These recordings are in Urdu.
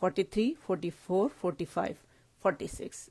43, 44, 45, 46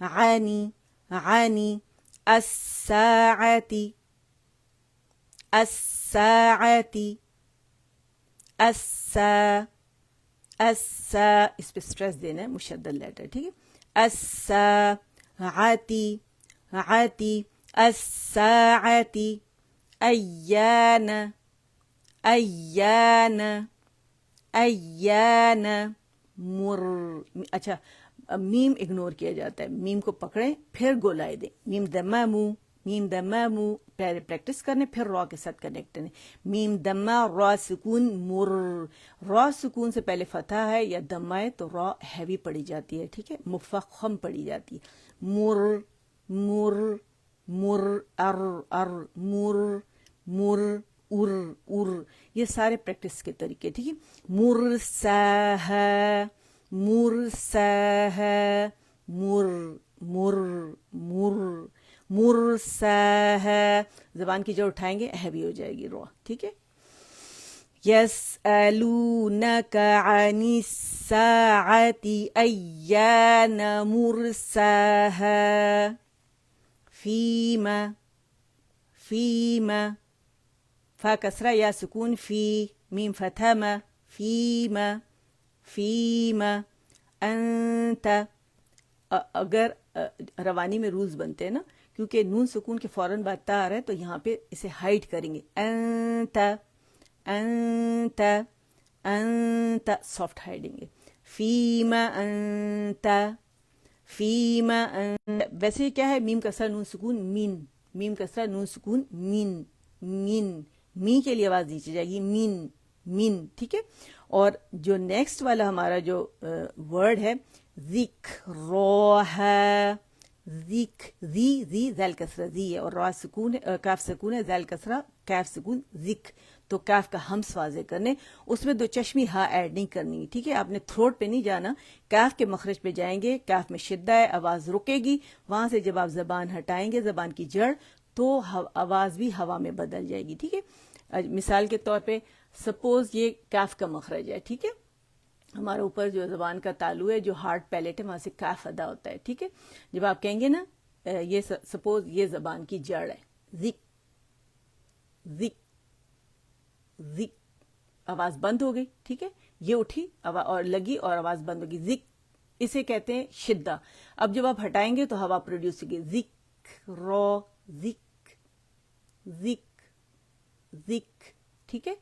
عانی عانی الساعتی الساعتی السا السا اس پہ اسٹریس دینا ہے مشدد لیٹر ٹھیک ہے الساعتی عتی الساعتی ایان ایان ایان مر اچھا میم اگنور کیا جاتا ہے میم کو پکڑیں پھر گولائے دیں میم دمہ منہ میم دمہ منہ پہلے پریکٹس کرنے پھر را کے ساتھ کنیکٹ کرنے میم دمہ را سکون مر را سکون سے پہلے فتح ہے یا دمہ ہے تو را ہیوی پڑی جاتی ہے ٹھیک ہے مفخم پڑی جاتی ہے مر مر مر ار ار مر مر ار ار یہ سارے پریکٹس کے طریقے ٹھیک ہے مرساہ مرساہ مر مر مر مرساہ زبان کی جو اٹھائیں گے ہیوی ہو جائے گی رو ٹھیک ہے یسألونک عن الساعة ایان مرساہا فیما فیما فا کسرہ یا سکون فی میم فتح ما فیما فیما انت اگر روانی میں رولز بنتے ہیں نا کیونکہ نون سکون کے فوراً بعد تا آ رہا ہے تو یہاں پہ اسے ہائڈ کریں گے انت انت انت سافٹ ہائڈیں گے فیما انت فیما انت ویسے کیا ہے میم کسرہ نون سکون مین میم کسرہ نون سکون مین مین می کے لیے آواز نیچے جائے گی مین مین ٹھیک ہے اور جو نیکسٹ والا ہمارا جو ورڈ ہے ذکروہ ذک زی ذیل کسرہ زی ہے اور را سکون ہے کاف سکون ہے ذیل کسرہ کاف سکون ذک تو کاف کا ہمس واضح کرنے اس میں دو چشمی ہا ایڈ نہیں کرنی ٹھیک ہے آپ نے تھروٹ پہ نہیں جانا کاف کے مخرج پہ جائیں گے کاف میں شدہ ہے آواز رکے گی وہاں سے جب آپ زبان ہٹائیں گے زبان کی جڑ تو آواز بھی ہوا میں بدل جائے گی ٹھیک ہے مثال کے طور پہ سپوز یہ کاف کا مخرج ہے ٹھیک ہے ہمارے اوپر جو زبان کا تالو ہے جو ہارڈ پیلیٹ ہے وہاں سے کاف ادا ہوتا ہے ٹھیک ہے جب آپ کہیں گے نا یہ سپوز یہ زبان کی جڑ ہے ذک ذک ذک آواز بند ہو گئی ٹھیک ہے یہ اٹھی اور لگی اور آواز بند ہوگی ذک اسے کہتے ہیں شدہ اب جب آپ ہٹائیں گے تو ہوا پروڈیوس ہوگی ذک رو ذک ذک ذک ٹھیک ہے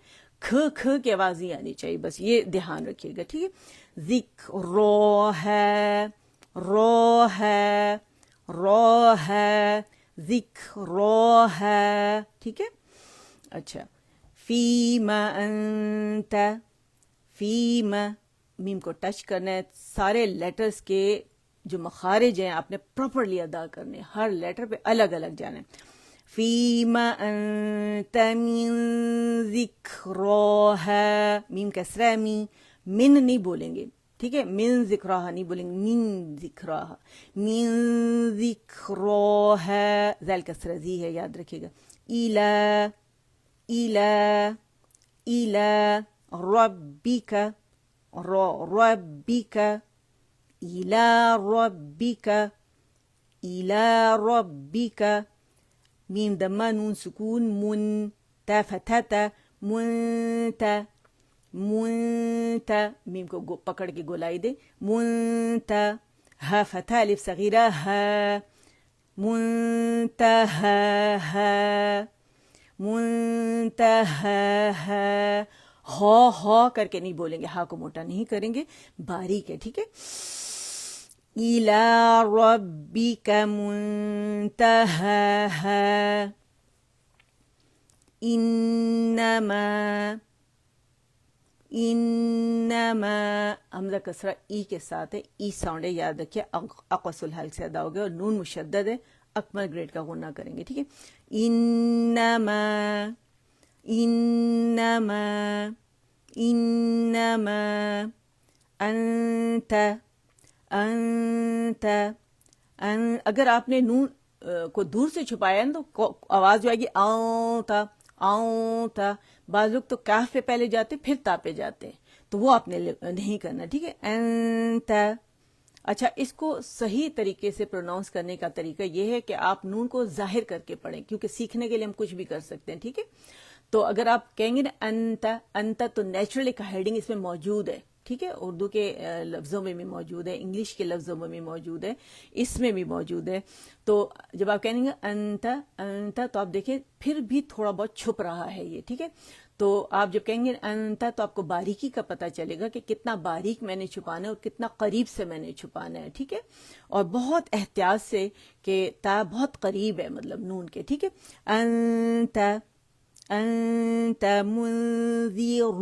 کھ کی آواز نہیں آنی چاہیے بس یہ دھیان رکھیے گا ٹھیک ہے ذک رو ہے رو ہے رو ہے ذک رو ہے ٹھیک ہے اچھا فیما انت فیما میم کو ٹچ کرنا ہے سارے لیٹرز کے جو مخارج ہیں آپ نے پراپرلی ادا کرنے ہر لیٹر پہ الگ الگ جانا ہے فیما انت من ذکراہا میم کسرہ من نہیں بولیں گے ٹھیک ہے من ذکراہا نہیں بولیں گے من ذکراہا من ذکراہا ذیل کسرہ زی ہے یاد رکھیے گا إلى ربك ربك إلى ربك إلى ربك میم دمہ نون سکون من تا فتحتا منتا منتا میم کو پکڑ کے گولائی دے منتا ہا فتح الف صغیرہ ہا منتہا ہا منتہا ہا کر کے نہیں بولیں گے ہا کو موٹا نہیں کریں گے باریک ہے ٹھیک ہے إِلَى رَبِّكَ مُنْتَهَاهَا انما حمزہ کسرہ ای کے ساتھ ہے ای ساؤنڈ ہے یاد رکھیے اقوس الحلق سے ادا ہوگا اور نون مشدد ہے اکمل گریڈ کا غنہ کریں گے ٹھیک ہے انما انت اگر آپ نے نون کو دور سے چھپایا نا تو آواز جو آئے گی آؤں تھا بعض لوگ تو کاف پہ پہلے جاتے پھر تا پہ جاتے تو وہ آپ نے نہیں کرنا ٹھیک ہے انت اچھا، اس کو صحیح طریقے سے پروناؤنس کرنے کا طریقہ یہ ہے کہ آپ نون کو ظاہر کر کے پڑھیں، کیونکہ سیکھنے کے لیے ہم کچھ بھی کر سکتے ہیں، ٹھیک ہے؟ تو اگر آپ کہیں گے نا انتا انتا، تو نیچرلی کا ہیڈنگ اس میں موجود ہے، ٹھیک ہے؟ اردو کے لفظوں میں بھی موجود ہے، انگلش کے لفظوں میں بھی موجود ہے، اس میں بھی موجود ہے. تو جب آپ کہیں گے انتا انتا، تو آپ دیکھیں پھر بھی تھوڑا بہت چھپ رہا ہے یہ، ٹھیک ہے؟ تو آپ جب کہیں گے انتا، تو آپ کو باریکی کا پتہ چلے گا کہ کتنا باریک میں نے چھپانا ہے اور کتنا قریب سے میں نے چھپانا ہے، ٹھیک ہے؟ اور بہت احتیاط سے کہ تا بہت قریب ہے مطلب نون کے، ٹھیک ہے؟ انتا انت منذر،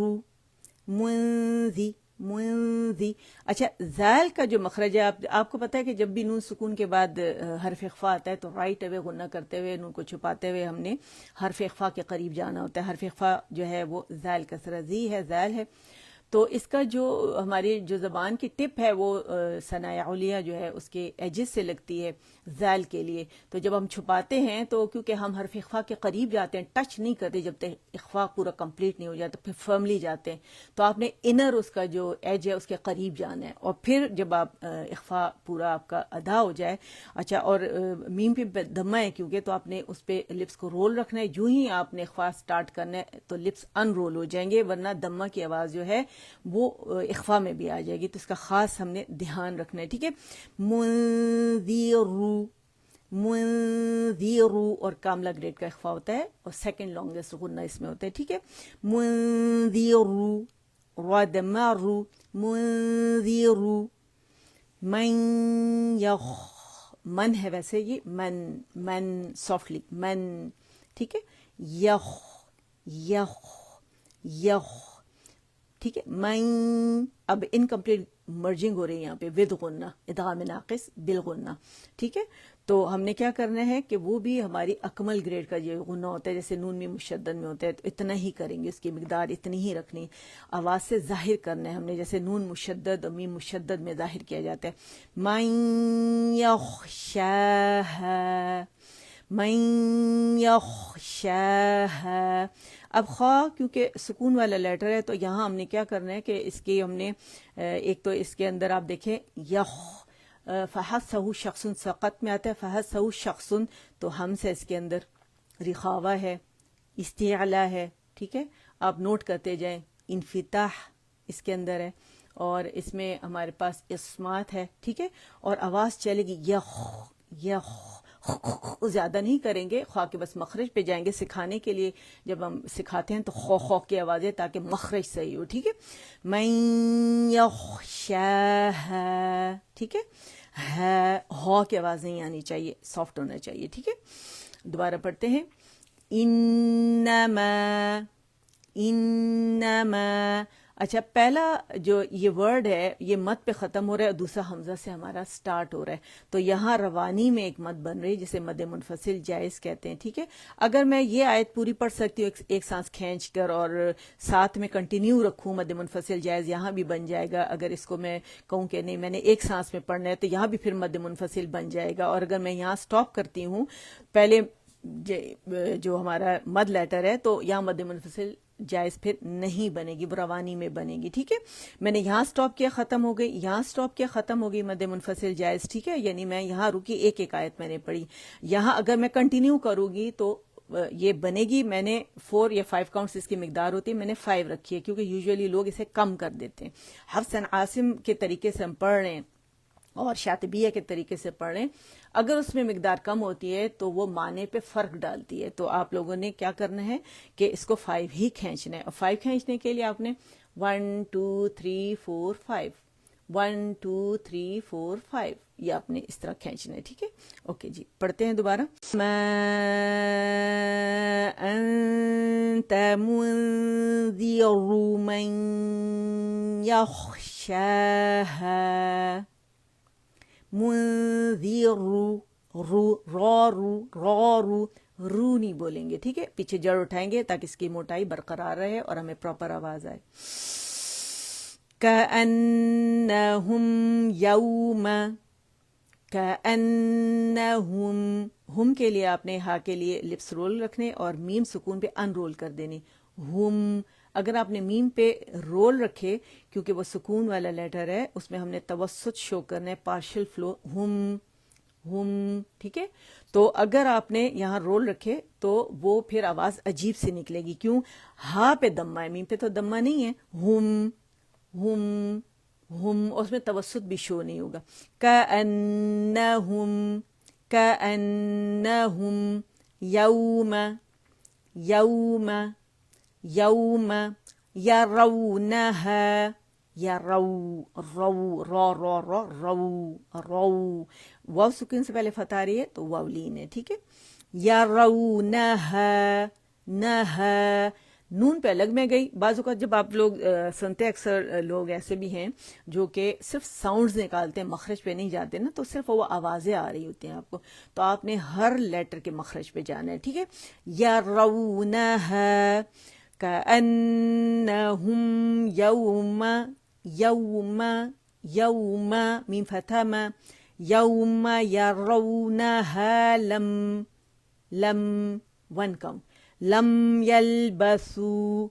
منذی منذی. اچھا، ذال کا جو مخرج ہے، آپ کو پتا ہے کہ جب بھی نون سکون کے بعد حرف اخفا آتا ہے تو رائٹ اوے غنہ کرتے ہوئے، نون کو چھپاتے ہوئے ہم نے حرف اخفا کے قریب جانا ہوتا ہے. حرف اخفا جو ہے وہ ذال کسرہ زی ہے، ذال ہے. تو اس کا جو ہماری جو زبان کی ٹپ ہے وہ ثناء علیہ جو ہے اس کے ایجز سے لگتی ہے ذال کے لیے. تو جب ہم چھپاتے ہیں تو کیونکہ ہم حرف اخفا کے قریب جاتے ہیں، ٹچ نہیں کرتے جب تک اخفا پورا کمپلیٹ نہیں ہو جاتا، پھر فرملی جاتے ہیں. تو آپ نے انر اس کا جو ایج ہے اس کے قریب جانا ہے، اور پھر جب آپ اخفا پورا آپ کا ادا ہو جائے. اچھا، اور میم پہ دمہ ہے کیونکہ، تو آپ نے اس پہ لپس کو رول رکھنا ہے. جو ہی آپ نے اخفا سٹارٹ کرنا ہے تو لپس ان رول ہو جائیں گے، ورنہ دمہ کی آواز جو ہے وہ اخفا میں بھی آ جائے گی. تو اس کا خاص ہم نے دھیان رکھنا ہے، ٹھیک ہے؟ منذرو منذرو، اور کاملہ گریڈ کا اخفا ہوتا ہے اور سیکنڈ لانگسٹ غنہ اس میں ہوتا ہے، ٹھیک ہے؟ منذرو ردمرو منذرو. من یخ، من ہے ویسے یہ من سافٹلی من، ٹھیک ہے؟ یخ یخ یخ، ٹھیک ہے؟ من، اب انکمپلیٹ مرجنگ ہو رہی ہے یہاں پہ ود غنہ، ادغام ناقص بالغنہ، ٹھیک ہے؟ تو ہم نے کیا کرنا ہے کہ وہ بھی ہماری اکمل گریڈ کا جو غنہ ہوتا ہے، جیسے نون میں مشدد میں ہوتا ہے، تو اتنا ہی کریں گے، اس کی مقدار اتنی ہی رکھنی، آواز سے ظاہر کرنا ہے ہم نے، جیسے نون مشدد اور میم مشدد میں ظاہر کیا جاتا ہے. من یخشاہا من یخشاہا. اب خواہ کیونکہ سکون والا لیٹر ہے تو یہاں ہم نے کیا کرنا ہے کہ اس کی ہم نے ایک تو اس کے اندر آپ دیکھیں یخ، فحسہ شخص سقط میں آتا ہے، فحسہ شخص، تو ہم سے اس کے اندر رخاوہ ہے، استعلا ہے، ٹھیک ہے؟ آپ نوٹ کرتے جائیں. انفتاح اس کے اندر ہے، اور اس میں ہمارے پاس اسمات ہے، ٹھیک ہے؟ اور آواز چلے گی یخ یخ، زیادہ نہیں کریں گے، خواہ کے بس مخرج پہ جائیں گے. سکھانے کے لیے جب ہم سکھاتے ہیں تو خو خو کی آوازیں تاکہ مخرج صحیح ہو، ٹھیک ہے؟ من یخشاہا، ٹھیک ہے؟ ہو کی آواز نہیں آنی چاہیے، سافٹ ہونا چاہیے، ٹھیک ہے؟ دوبارہ پڑھتے ہیں. انما انما. اچھا، پہلا جو یہ ورڈ ہے یہ مد پہ ختم ہو رہا ہے اور دوسرا حمزہ سے ہمارا سٹارٹ ہو رہا ہے، تو یہاں روانی میں ایک مد بن رہی ہے جسے مد منفصل جائز کہتے ہیں، ٹھیک ہے؟ اگر میں یہ آیت پوری پڑھ سکتی ہوں ایک سانس کھینچ کر اور ساتھ میں کنٹینیو رکھوں، مد منفصل جائز یہاں بھی بن جائے گا. اگر اس کو میں کہوں کہ نہیں میں نے ایک سانس میں پڑھنا ہے تو یہاں بھی پھر مد منفصل بن جائے گا. اور اگر میں یہاں سٹاپ کرتی ہوں پہلے جو ہمارا مد لیٹر ہے تو یہاں مد منفصل جائز پھر نہیں بنے گی، وہ روانی میں بنے گی، ٹھیک ہے؟ میں نے یہاں سٹاپ کیا ختم ہو گئی، یہاں سٹاپ کیا ختم ہو گئی، مد منفصل جائز، ٹھیک ہے؟ یعنی میں یہاں رکی، ایک ایک آیت میں نے پڑھی. یہاں اگر میں کنٹینیو کروں گی تو یہ بنے گی. میں نے 4 یا 5 کاؤنٹس اس کی مقدار ہوتی ہے، میں نے 5 رکھی ہے کیونکہ یوزولی لوگ اسے کم کر دیتے ہیں. حفص عاصم کے طریقے سے ہم پڑھ رہے ہیں اور شاطبیہ کے طریقے سے پڑھ رہے ہیں، اگر اس میں مقدار کم ہوتی ہے تو وہ معنی پہ فرق ڈالتی ہے. تو آپ لوگوں نے کیا کرنا ہے کہ اس کو 5 ہی کھینچنا ہے، اور 5 کھینچنے کے لیے آپ نے 1 2 3 4 5 1 2 3 4 5 یہ آپ نے اس طرح کھینچنا ہے، ٹھیک ہے؟ اوکے جی، پڑھتے ہیں دوبارہ. ما انت منذر من یخشاہا. منذر رو نہیں بولیں گے، ٹھیک ہے؟ پیچھے جڑ اٹھائیں گے تاکہ اس کی موٹائی برقرار رہے اور ہمیں پراپر آواز آئے. کأنہم یوم، کأنہم، ہم کے لیے آپ نے ہا کے لیے لپس رول رکھنے اور میم سکون پہ ان رول کر دینی. ہم، اگر آپ نے میم پہ رول رکھے کیونکہ وہ سکون والا لیٹر ہے اس میں ہم نے توسط شو کرنا ہے پارشل فلو ہم ٹھیک ہے. تو اگر آپ نے یہاں رول رکھے تو وہ پھر آواز عجیب سے نکلے گی. کیوں؟ ہا پہ دمہ ہے، میم پہ تو دمہ نہیں ہے. ہم اس میں توسط بھی شو نہیں ہوگا. کأنہم یوم یرونہا رو واو سکون سے پہلے فتح رہی ہے تو واو لین ہے. ٹھیک ہے. یرونہا نہا نون پہ الگ میں گئی. بعض اوقات جب آپ لوگ سنتے اکثر لوگ ایسے بھی ہیں جو کہ صرف ساؤنڈز نکالتے ہیں، مخرج پہ نہیں جاتے نا، تو صرف وہ آوازیں آ رہی ہوتی ہیں آپ کو، تو آپ نے ہر لیٹر کے مخرج پہ جانا ہے. ٹھیک ہے. یرونہا کأنہم یوم میم فتح ما یوم یرونہا لم ون کاؤنٹ لم یلبسو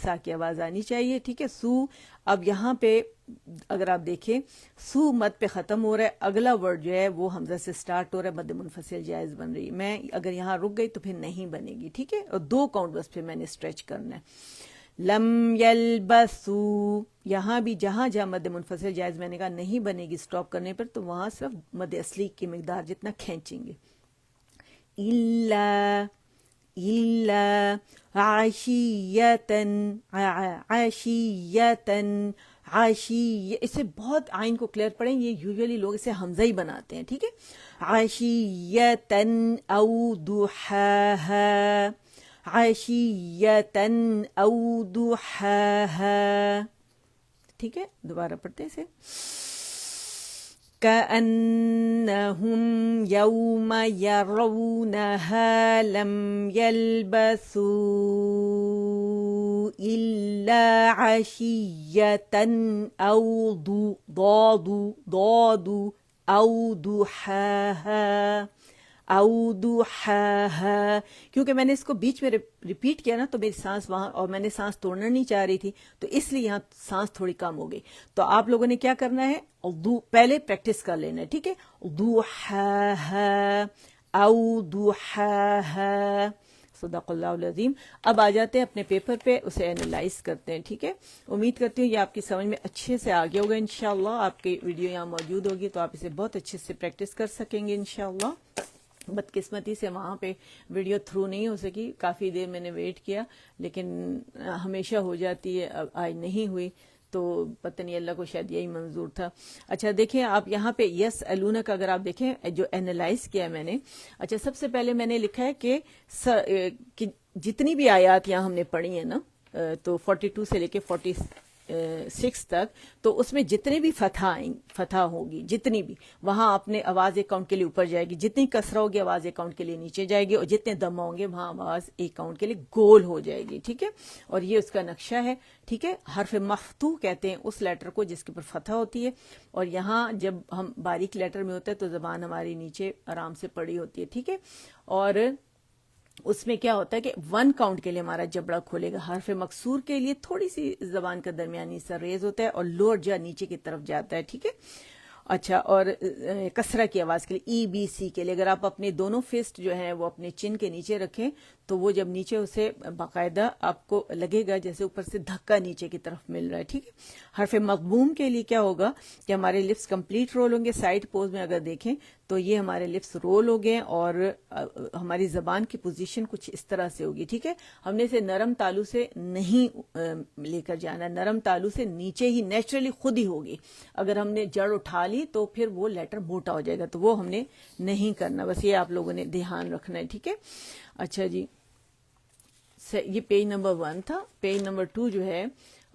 سا کی آواز آنی چاہیے. ٹھیک ہے. سو اب یہاں پہ اگر آپ دیکھیں سو مد پہ ختم ہو رہا ہے، اگلا ورڈ جو ہے وہ حمزہ سے سٹارٹ ہو رہا ہے، مد منفصل جائز بن رہی ہے. میں اگر یہاں رک گئی تو پھر نہیں بنے گی. ٹھیک ہے. اور 2 کاؤنٹ بس پھر میں نے اسٹریچ کرنا ہے. لم یلبسو یہاں بھی جہاں مد منفصل جائز میں نے کہا نہیں بنے گی اسٹاپ کرنے پر، تو وہاں صرف مد اصلی کی مقدار جتنا کھینچیں گے. الا عشیتن اسے بہت آئین کو کلیئر پڑھیں، یہ یوزولی لوگ اسے حمزہ ہی بناتے ہیں. ٹھیک ہے. عشیتن او ضحاها. ٹھیک ہے. دوبارہ پڑھتے ہیں اسے. كأنهم يوم يرونها لم يلبثوا إلا عشية أو ضحاها کیونکہ میں نے اس کو بیچ میں ریپیٹ کیا نا تو میری سانس وہاں، اور میں نے سانس توڑنا نہیں چاہ رہی تھی تو اس لیے یہاں سانس تھوڑی کم ہو گئی. تو آپ لوگوں نے کیا کرنا ہے، پہلے پریکٹس کر لینا ہے. ٹھیک ہے. ضحاها او ضحاها. صدق اللہ العظیم. اب آ جاتے ہیں اپنے پیپر پہ، اسے اینالائز کرتے ہیں. ٹھیک ہے. امید کرتی ہوں یہ آپ کی سمجھ میں اچھے سے آ گیا ہوگا. انشاءاللہ آپ کی ویڈیو یہاں موجود ہوگی تو آپ اسے بہت اچھے سے پریکٹس کر سکیں گے انشاءاللہ. بدقسمتی سے وہاں پہ ویڈیو تھرو نہیں ہو سکی، کافی دیر میں نے ویٹ کیا، لیکن ہمیشہ ہو جاتی ہے، آج نہیں ہوئی تو پتہ نہیں اللہ کو شاید یہی منظور تھا. اچھا دیکھیں آپ یہاں پہ یس الونا کا اگر آپ دیکھیں جو اینالائز کیا ہے میں نے. اچھا سب سے پہلے میں نے لکھا ہے کہ جتنی بھی آیات یہاں ہم نے پڑھی ہیں نا، تو 42 سے لے کے 46 تک، تو اس میں جتنے بھی فتح ہوگی، جتنی بھی، وہاں اپنے آواز ایک کاؤنٹ کے لیے اوپر جائے گی، جتنی کسرہ ہوگی آواز ایک کاؤنٹ کے لیے نیچے جائے گی، اور جتنے دم ہوں گے وہاں آواز ایک کاؤنٹ کے لیے گول ہو جائے گی. ٹھیک ہے. اور یہ اس کا نقشہ ہے. ٹھیک ہے. حرف مفتوح کہتے ہیں اس لیٹر کو جس کے اوپر فتح ہوتی ہے، اور یہاں جب ہم باریک لیٹر میں ہوتے ہیں تو زبان ہماری نیچے آرام سے پڑی ہوتی ہے. ٹھیک ہے. اور اس میں کیا ہوتا ہے کہ 1 کاؤنٹ کے لیے ہمارا جبڑا کھولے گا. حرف مکسور کے لیے تھوڑی سی زبان کا درمیانی سا ریز ہوتا ہے اور لوور جا نیچے کی طرف جاتا ہے. ٹھیک ہے. اچھا. اور کسرہ کی آواز کے لیے ای بی سی کے لیے اگر آپ اپنے دونوں فسٹ جو ہیں وہ اپنے چن کے نیچے رکھیں تو وہ جب نیچے اسے باقاعدہ آپ کو لگے گا جیسے اوپر سے دھکا نیچے کی طرف مل رہا ہے. ٹھیک ہے. حرف مضموم کے لیے کیا ہوگا کہ ہمارے لپس کمپلیٹ رول ہوں گے. سائڈ پوز میں اگر دیکھیں تو یہ ہمارے لپس رول ہو گئے اور ہماری زبان کی پوزیشن کچھ اس طرح سے ہوگی. ٹھیک ہے. ہم نے اسے نرم تالو سے نہیں لے کر جانا، نرم تالو سے نیچے ہی نیچرلی خود ہی ہوگی. اگر ہم نے جڑ اٹھا لی تو پھر وہ لیٹر موٹا ہو جائے گا، تو وہ ہم نے نہیں کرنا. بس یہ آپ لوگوں نے دھیان رکھنا ہے. ٹھیک ہے. اچھا جی، یہ پیج نمبر 1 تھا. پیج نمبر 2 جو ہے،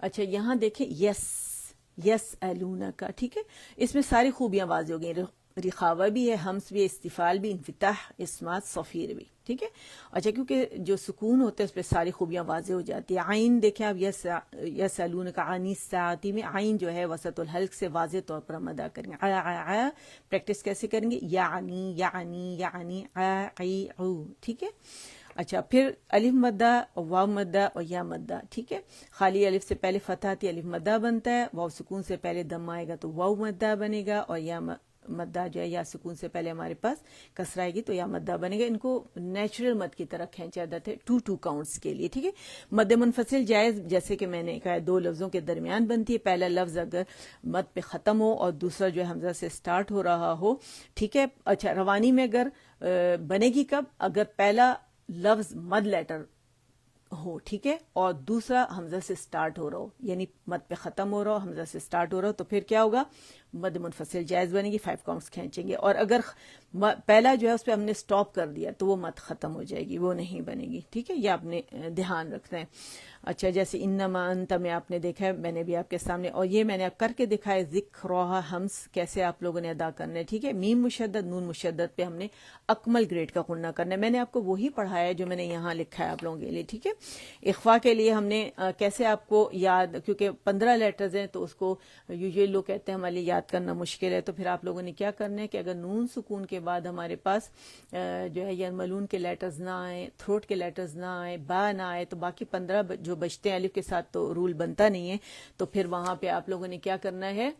اچھا یہاں دیکھیں یس الونا کا. ٹھیک ہے. اس میں ساری خوبیاں واضح ہو گئی. رخاوہ بھی ہے، ہمس بھی ہے، استفال بھی، انفتاح، اسمات، صفیر بھی، ٹھیک ہے. اچھا کیونکہ جو سکون ہوتا ہے اس پہ ساری خوبیاں واضح ہو جاتی ہے. عین دیکھیں آپ، یسألونک عن الساعۃ میں عین جو ہے وسط الحلق سے واضح طور پر ہم ادا کریں گے. پریکٹس کیسے کریں گے؟ یعنی یعنی یعنی ٹھیک ہے. اچھا پھر الف مدہ، واو مدہ اور یا مدہ، ٹھیک ہے. خالی الف سے پہلے فتح آتی ہے، الف مدہ بنتا ہے. واو سکون سے پہلے دم آئے گا تو واو مدہ بنے گا، اور یا مدہ جو ہے یا سکون سے پہلے ہمارے پاس کسرہ آئے گی تو یا مدہ بنے گا. ان کو نیچرل مد کی طرح کھینچا جاتا ہے 2 کاؤنٹس کے لیے، ٹھیک ہے. مد منفصل جائز جیسے کہ میں نے کہا 2 لفظوں کے درمیان بنتی ہے. پہلا لفظ اگر مد پہ ختم ہو اور دوسرا جو ہے حمزہ سے سٹارٹ ہو رہا ہو، ٹھیک ہے. اچھا روانی میں اگر بنے گی کب؟ اگر پہلا لفظ مد لیٹر ہو، ٹھیک ہے، اور دوسرا حمزہ سے سٹارٹ ہو رہا ہو، یعنی مد پہ ختم ہو رہا ہو، حمزہ سے سٹارٹ ہو رہا ہو، تو پھر کیا ہوگا؟ مد منفصل جائز بنے گی، 5 کاؤنٹس کھینچیں گے. اور اگر پہلا جو ہے اس پہ ہم نے سٹاپ کر دیا تو وہ مد ختم ہو جائے گی، وہ نہیں بنے گی، ٹھیک ہے. یہ آپ نے دھیان رکھنا ہے. اچھا جیسے انما انت میں آپ نے دیکھا ہے، میں نے بھی آپ کے سامنے، اور یہ میں نے کر کے دکھایا ذکرها ہمس کیسے آپ لوگوں نے ادا کرنا ہے، ٹھیک ہے. میم مشدد نون مشدد پہ ہم نے اکمل گریڈ کا غنہ کرنا ہے. میں نے آپ کو وہی پڑھایا ہے جو میں نے یہاں لکھا ہے آپ لوگوں کے لیے، ٹھیک ہے. اخفا کے لیے ہم نے کیسے آپ کو یاد، کیونکہ 15 لیٹرز ہیں تو اس کو یوزلی لوگ کہتے ہیں ہمارے لیے یاد کرنا مشکل ہے، تو پھر آپ لوگوں نے کیا کرنا ہے کہ اگر نون سکون کے بعد ہمارے پاس جو ہے یرملون کے لیٹرز نہ آئیں، تھروٹ کے لیٹرز نہ آئیں، با نہ آئے، تو باقی 15 جو بچتے ہیں الف کے ساتھ تو رول بنتا نہیں ہے. تو پھر وہاں پہ آپ لوگوں نے کیا کرنا ہے؟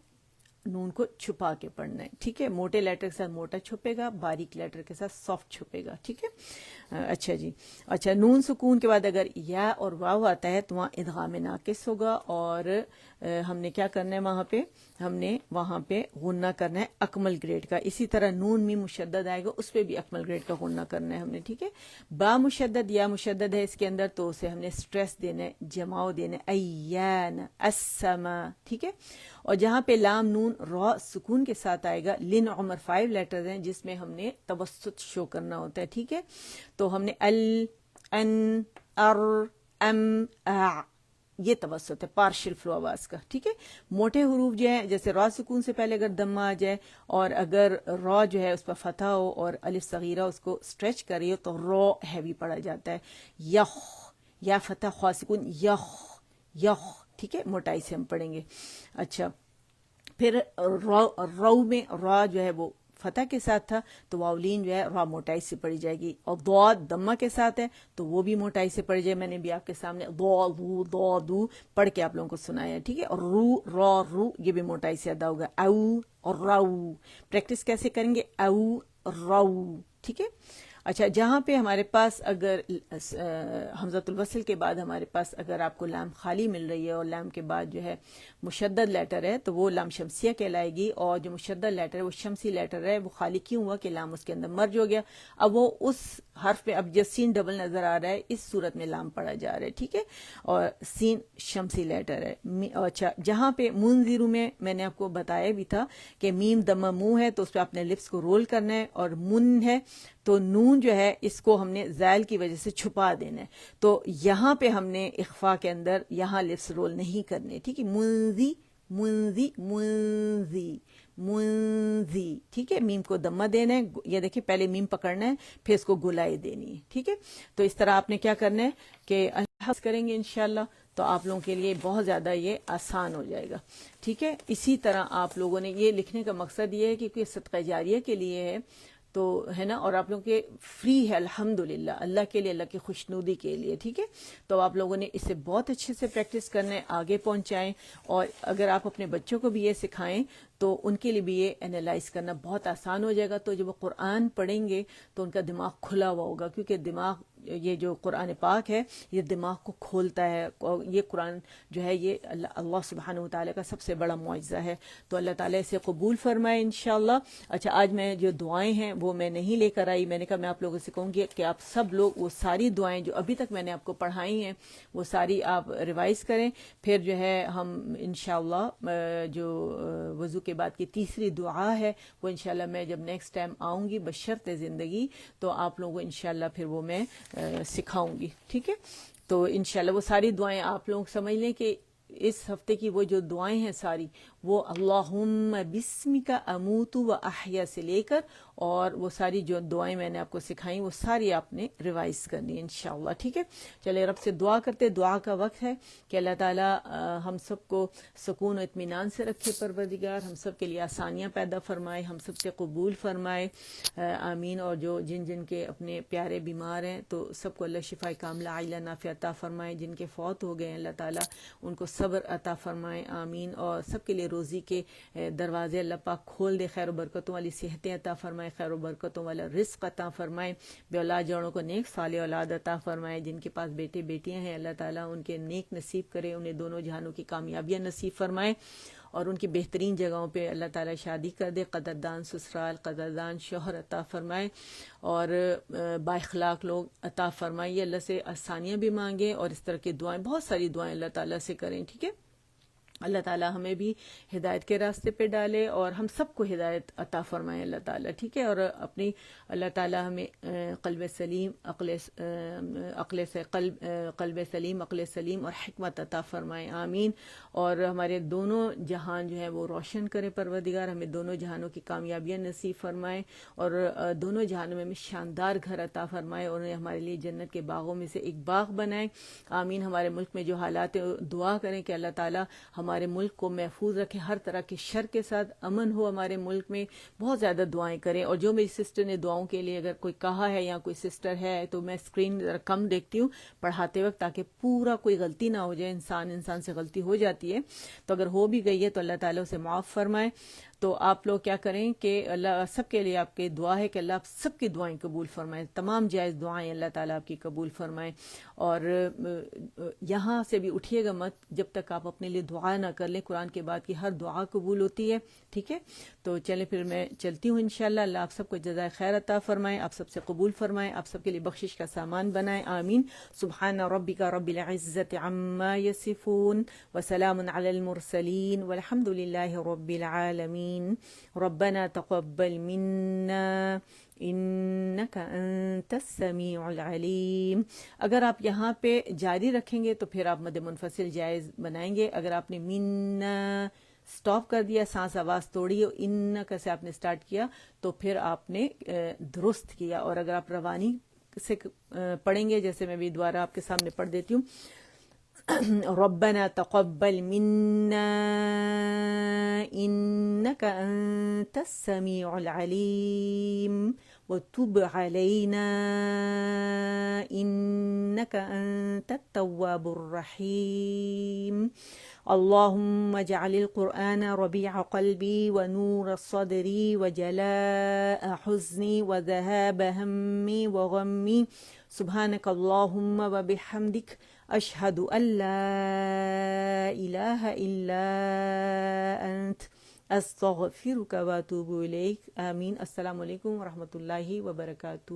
نون کو چھپا کے پڑھنا ہے، ٹھیک ہے. موٹے لیٹر کے ساتھ موٹا چھپے گا، باریک لیٹر کے ساتھ سافٹ چھپے گا، ٹھیک ہے. اچھا جی. اچھا نون سکون کے بعد اگر یا اور واو آتا ہے تو وہاں ادغام ناقص ہوگا، اور ہم نے کیا کرنا ہے وہاں پہ؟ ہم نے وہاں پہ غنہ کرنا ہے اکمل گریڈ کا. اسی طرح نون میم مشدد آئے گا، اس پہ بھی اکمل گریڈ کا غنہ کرنا ہے ہم نے، ٹھیک ہے. با مشدد یا مشدد ہے اس کے اندر، تو اسے ہم نے سٹریس دینا ہے، جماؤ دینا ہے، ایان السما، ٹھیک ہے. اور جہاں پہ لام نون را سکون کے ساتھ آئے گا، لن عمر 5 لیٹرز ہیں جس میں ہم نے توسط شو کرنا ہوتا ہے، ٹھیک ہے. تو ہم نے ال، ان، ار، ام، ا، یہ توسط ہے پارشل فلو آواز کا، ٹھیک ہے. موٹے حروف جو ہیں جیسے را سکون سے پہلے اگر دمہ آ جائے، اور اگر را جو ہے اس پر فتح ہو اور الف صغیرہ اس کو سٹریچ کری ہو تو را ہیوی پڑا جاتا ہے. یخ، یا فتح خوا سکون، یخ یخ، ٹھیک ہے، موٹائی سے ہم پڑھیں گے. اچھا پھر رو میں را جو ہے وہ فتح کے ساتھ تھا تو واولین جو ہے را موٹائی سے پڑھی جائے گی، اور ضاد دمہ کے ساتھ ہے تو وہ بھی موٹائی سے پڑھی جائے. میں نے بھی آپ کے سامنے دو پڑھ کے آپ لوگوں کو سنایا ہے، ٹھیک ہے. اور رو را رو یہ بھی موٹائی سے ادا ہوگا. او اور رو پریکٹس کیسے کریں گے؟ او رو، ٹھیک ہے. اچھا جہاں پہ ہمارے پاس اگر حمزۃ الوصل کے بعد ہمارے پاس اگر آپ کو لام خالی مل رہی ہے اور لام کے بعد جو ہے مشدد لیٹر ہے تو وہ لام شمسیہ کہلائے گی، اور جو مشدد لیٹر ہے وہ شمسی لیٹر ہے. وہ خالی کیوں ہوا کہ لام اس کے اندر مرج ہو گیا، اب وہ اس حرف پہ اب جو سین ڈبل نظر آ رہا ہے اس صورت میں لام پڑا جا رہا ہے، ٹھیک ہے. اور سین شمسی لیٹر ہے. اچھا جہاں پہ منذرو میں نے آپ کو بتایا بھی تھا کہ میم دمہ منہ ہے تو اس پہ اپنے لپس کو رول کرنا ہے، اور من ہے تو نون جو ہے اس کو ہم نے زائل کی وجہ سے چھپا دینا ہے. تو یہاں پہ ہم نے اخفا کے اندر یہاں لپس رول نہیں کرنے، ٹھیک ہے. منزی منزی منزی منزی، ٹھیک ہے. میم کو دمہ دینا ہے، یہ دیکھیں پہلے میم پکڑنا ہے پھر اس کو گلائی دینی ہے، ٹھیک ہے. تو اس طرح آپ نے کیا کرنا ہے کہ حفظ کریں گے انشاءاللہ تو آپ لوگوں کے لیے بہت زیادہ یہ آسان ہو جائے گا، ٹھیک ہے. اسی طرح آپ لوگوں نے یہ لکھنے کا مقصد یہ ہے کہ صدقہ جاریہ کے لیے ہے تو ہے نا، اور آپ لوگوں کے فری ہے الحمدللہ، اللہ کے لیے، اللہ کی خوشنودی کے لیے، ٹھیک ہے. تو آپ لوگوں نے اسے بہت اچھے سے پریکٹس کرنا ہے، آگے پہنچائیں. اور اگر آپ اپنے بچوں کو بھی یہ سکھائیں تو ان کے لیے بھی یہ انالائز کرنا بہت آسان ہو جائے گا. تو جب وہ قرآن پڑھیں گے تو ان کا دماغ کھلا ہوا ہوگا، کیونکہ دماغ یہ جو قرآن پاک ہے یہ دماغ کو کھولتا ہے. یہ قرآن جو ہے یہ اللہ سبحانہ وتعالی کا سب سے بڑا معجزہ ہے. تو اللہ تعالیٰ اسے قبول فرمائے انشاءاللہ. اچھا آج میں جو دعائیں ہیں وہ میں نہیں لے کر آئی، میں نے کہا میں آپ لوگوں سے کہوں گی کہ آپ سب لوگ وہ ساری دعائیں جو ابھی تک میں نے آپ کو پڑھائی ہیں وہ ساری آپ ریوائز کریں. پھر جو ہے ہم انشاءاللہ جو وضو کے بعد کی تیسری دعا ہے وہ انشاءاللہ میں جب نیکسٹ ٹائم آؤں گی بشرط زندگی تو آپ لوگوں کو انشاءاللہ پھر وہ میں سکھاؤں گی، ٹھیک ہے. تو انشاءاللہ وہ ساری دعائیں آپ لوگ سمجھ لیں کہ اس ہفتے کی وہ جو دعائیں ہیں ساری وہ اللہم بسمک اموت و احیا سے لے کر اور وہ ساری جو دعائیں میں نے آپ کو سکھائیں وہ ساری آپ نے ریوائز کرنی ہے انشاءاللہ. ٹھیک ہے، چلے رب سے دعا کرتے. دعا کا وقت ہے کہ اللہ تعالیٰ ہم سب کو سکون و اطمینان سے رکھے پروردگار، ہم سب کے لیے آسانیاں پیدا فرمائے، ہم سب سے قبول فرمائے، آمین. اور جو جن کے اپنے پیارے بیمار ہیں تو سب کو اللہ شفا کاملہ عاجلہ نافعہ عطا فرمائے. جن کے فوت ہو گئے ہیں اللہ تعالیٰ ان کو صبر عطا فرمائے، آمین. اور سب کے لیے روزی کے دروازے اللہ پاک کھول دے، خیر و برکتوں والی صحتیں عطا فرمائے، خیر و برکتوں والا رزق عطا فرمائے، بے اولاد جوڑوں کو نیک صالح اولاد عطا فرمائے. جن کے پاس بیٹے بیٹیاں ہیں اللہ تعالیٰ ان کے نیک نصیب کرے، انہیں دونوں جہانوں کی کامیابیاں نصیب فرمائے اور ان کی بہترین جگہوں پہ اللہ تعالیٰ شادی کر دے، قدردان سسرال، قدردان شوہر عطا فرمائے اور با اخلاق لوگ عطا فرمائے. یہ اللہ سے آسانیاں بھی مانگیں اور اس طرح کی دعائیں، بہت ساری دعائیں اللہ تعالیٰ سے کریں. ٹھیک ہے، اللہ تعالیٰ ہمیں بھی ہدایت کے راستے پہ ڈالے اور ہم سب کو ہدایت عطا فرمائے اللہ تعالیٰ. ٹھیک ہے، اور اپنی اللہ تعالیٰ ہمیں قلب سلیم، قلب سلیم، عقل سلیم اور حکمت عطا فرمائے، آمین. اور ہمارے دونوں جہان جو ہیں وہ روشن کرے پروردگار، ہمیں دونوں جہانوں کی کامیابیاں نصیب فرمائے اور دونوں جہانوں میں ہمیں شاندار گھر عطا فرمائے اور انہیں ہمارے لیے جنت کے باغوں میں سے ایک باغ بنائے، آمین. ہمارے ملک میں جو حالات ہیں دعا کریں کہ اللہ تعالیٰ ہمارے ملک کو محفوظ رکھے، ہر طرح کے شر کے ساتھ امن ہو ہمارے ملک میں. بہت زیادہ دعائیں کریں. اور جو میری سسٹر نے دعاؤں کے لیے اگر کوئی کہا ہے یا کوئی سسٹر ہے تو میں اسکرین ذرا کم دیکھتی ہوں پڑھاتے وقت تاکہ پورا کوئی غلطی نہ ہو جائے. انسان سے غلطی ہو جاتی ہے، تو اگر ہو بھی گئی ہے تو اللہ تعالیٰ اسے معاف فرمائے. تو آپ لوگ کیا کریں کہ اللہ سب کے لیے آپ کی دعا ہے کہ اللہ آپ سب کی دعائیں قبول فرمائے، تمام جائز دعائیں اللہ تعالیٰ آپ کی قبول فرمائے. اور یہاں سے بھی اٹھیے گا مت جب تک آپ اپنے لیے دعا نہ کر لیں. قرآن کے بعد کی ہر دعا قبول ہوتی ہے. ٹھیک ہے، تو چلیں پھر میں چلتی ہوں انشاءاللہ. اللہ آپ سب کو جزائے خیر عطا فرمائے، آپ سب سے قبول فرمائے، آپ سب کے لیے بخشش کا سامان بنائے، آمین. سبحان ربک رب العزت عما یصفون وسلام علی المرسلین والحمد للہ رب العالمین. ربنا تقبل منا انک انت السمیع العلیم. اگر آپ یہاں پہ جاری رکھیں گے تو پھر آپ مد منفصل جائز بنائیں گے. اگر آپ نے منا سٹاپ کر دیا، سانس آواز توڑی، انک سے آپ نے سٹارٹ کیا تو پھر آپ نے درست کیا. اور اگر آپ روانی سے پڑھیں گے، جیسے میں بھی دوبارہ آپ کے سامنے پڑھ دیتی ہوں، ربنا تقبل منا انك انت السميع العليم وتب علينا انك انت التواب الرحيم. اللهم اجعل القرآن ربيع قلبي ونور صدري وجلاء حزني وذهاب همي وغمي. سبحانك اللهم وبحمدك اشهد ان لا اله الا انت استغفرك واتوب اليك. آمین. السلام علیکم ورحمۃ اللہ وبرکاتہ.